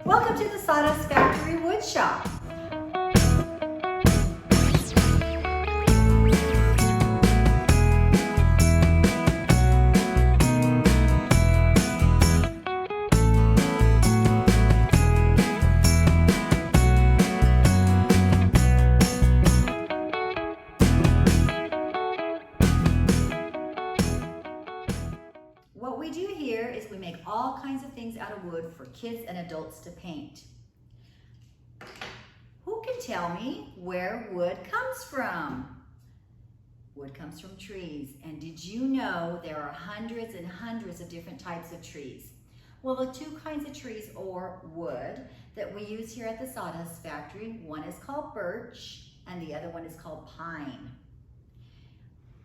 Welcome to the Sawdust Factory Wood Shop. What we do here is we make all kinds of things out of wood for kids and adults to paint. Who can tell me where wood comes from? Wood comes from trees. And did you know there are hundreds and hundreds of different types of trees? Well, the two kinds of trees or wood that we use here at the Sawdust Factory, one is called birch and the other one is called pine.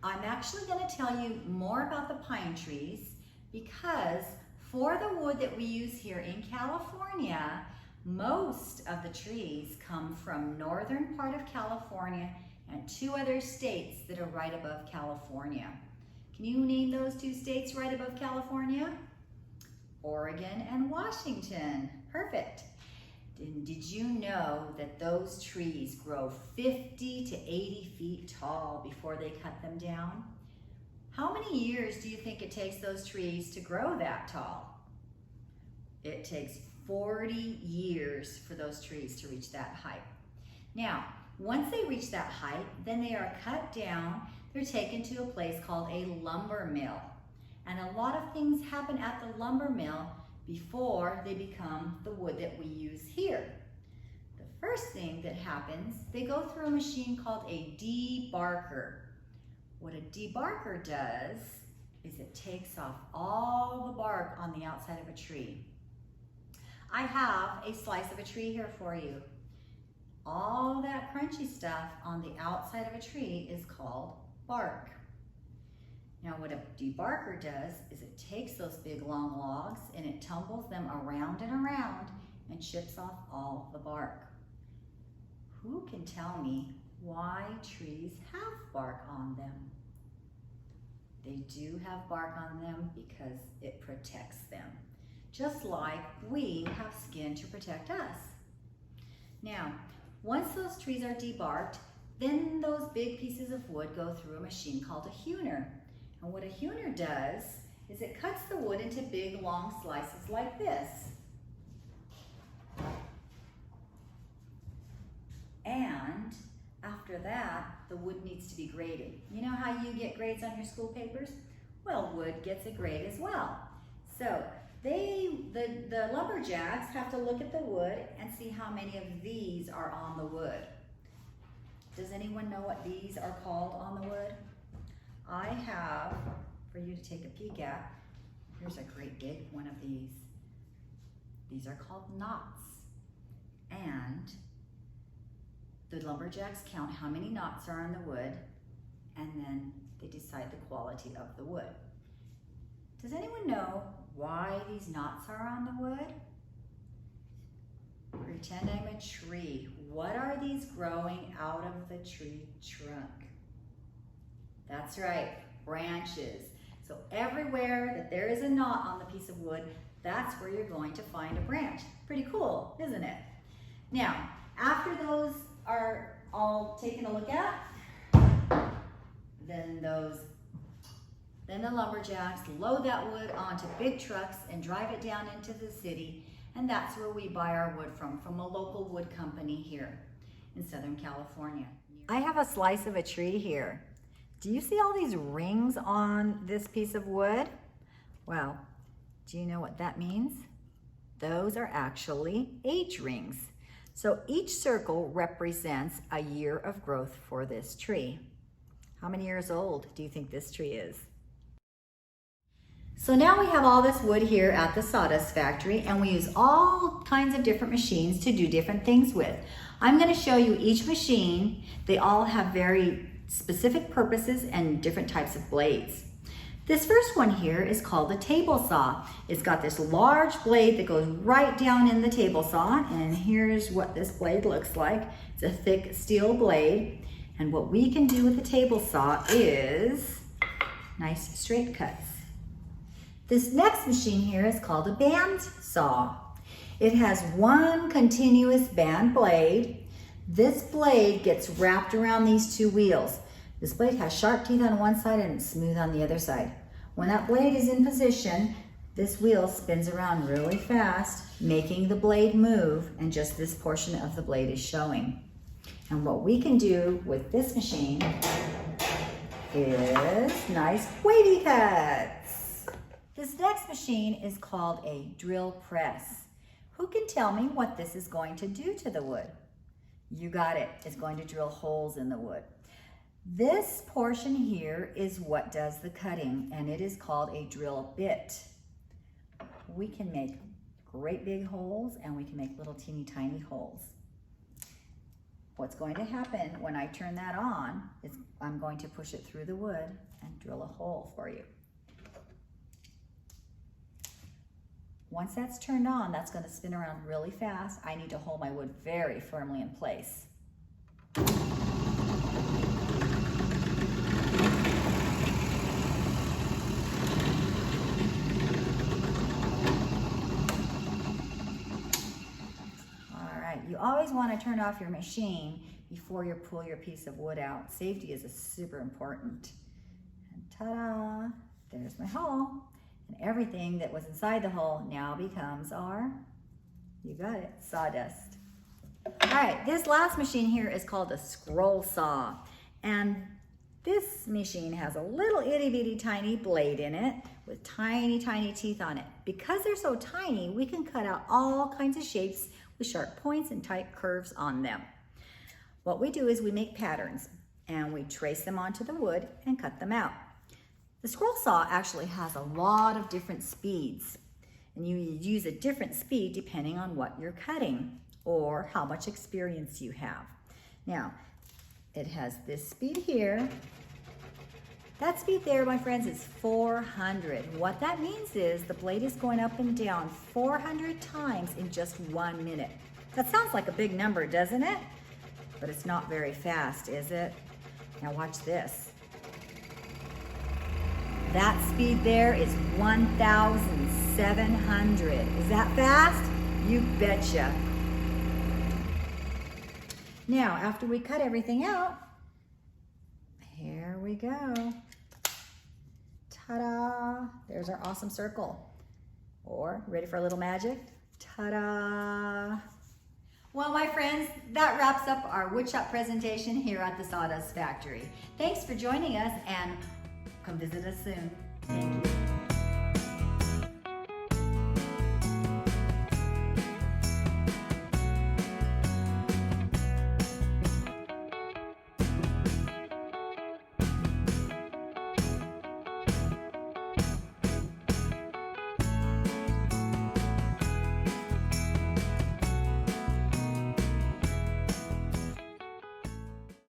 I'm actually going to tell you more about the pine trees because for the wood that we use here in California, most of the trees come from northern part of California and two other states that are right above California. Can you name those two states right above California? Oregon and Washington. Perfect. Did you know that those trees grow 50 to 80 feet tall before they cut them down? How many years do you think it takes those trees to grow that tall? It takes 40 years for those trees to reach that height. Now, once they reach that height, then they are cut down. They're taken to a place called a lumber mill. And a lot of things happen at the lumber mill before they become the wood that we use here. The first thing that happens, they go through a machine called a debarker. What a debarker does is it takes off all the bark on the outside of a tree. I have a slice of a tree here for you. All that crunchy stuff on the outside of a tree is called bark. Now what a debarker does is it takes those big long logs and it tumbles them around and around and chips off all the bark. Who can tell me why trees have bark on them? They do have bark on them because it protects them, just like we have skin to protect us. Now, once those trees are debarked, then those big pieces of wood go through a machine called a hewer. And what a hewer does is it cuts the wood into big long slices like this. And after that, the wood needs to be graded. You know how you get grades on your school papers? Well, wood gets a grade as well. So the lumberjacks have to look at the wood and see how many of these are on the wood. Does anyone know what these are called on the wood? I have for you to take a peek at. Here's a great big one of these. These are called knots. And the lumberjacks count how many knots are on the wood, and then they decide the quality of the wood. Does anyone know why these knots are on the wood? Pretend I'm a tree. What are these growing out of the tree trunk? That's right, branches. So everywhere that there is a knot on the piece of wood, that's where you're going to find a branch. Pretty cool, isn't it? Now, after those are all taken a look at, then the lumberjacks load that wood onto big trucks and drive it down into the city, and that's where we buy our wood from a local wood company here in Southern California. I have a slice of a tree here. Do you see all these rings on this piece of wood? Well, do you know what that means? Those are actually age rings. So each circle represents a year of growth for this tree. How many years old do you think this tree is? So now we have all this wood here at the Sawdust Factory, and we use all kinds of different machines to do different things with. I'm going to show you each machine. They all have very specific purposes and different types of blades. This first one here is called a table saw. It's got this large blade that goes right down in the table saw, and here's what this blade looks like. It's a thick steel blade, and what we can do with the table saw is nice straight cuts. This next machine here is called a band saw. It has one continuous band blade. This blade gets wrapped around these two wheels. This blade has sharp teeth on one side and it's smooth on the other side. When that blade is in position, this wheel spins around really fast, making the blade move, and just this portion of the blade is showing. And what we can do with this machine is nice wavy cuts. This next machine is called a drill press. Who can tell me what this is going to do to the wood? You got it. It's going to drill holes in the wood. This portion here is what does the cutting, and it is called a drill bit. We can make great big holes and we can make little teeny tiny holes. What's going to happen when I turn that on is I'm going to push it through the wood and drill a hole for you. Once that's turned on, that's going to spin around really fast. I need to hold my wood very firmly in place. You always want to turn off your machine before you pull your piece of wood out. Safety is super important. And ta-da, there's my hole. And everything that was inside the hole now becomes our, you got it, sawdust. All right, this last machine here is called a scroll saw. And this machine has a little itty bitty tiny blade in it with tiny, tiny teeth on it. Because they're so tiny, we can cut out all kinds of shapes with sharp points and tight curves on them. What we do is we make patterns and we trace them onto the wood and cut them out. The scroll saw actually has a lot of different speeds, and you use a different speed depending on what you're cutting or how much experience you have. Now, it has this speed here. That speed there, my friends, is 400. What that means is the blade is going up and down 400 times in just 1 minute. That sounds like a big number, doesn't it? But it's not very fast, is it? Now watch this. That speed there is 1,700. Is that fast? You betcha. Now, after we cut everything out, here we go. Ta-da! There's our awesome circle. Or, ready for a little magic? Ta-da! Well, my friends, that wraps up our woodshop presentation here at the Sawdust Factory. Thanks for joining us and come visit us soon. Thank you.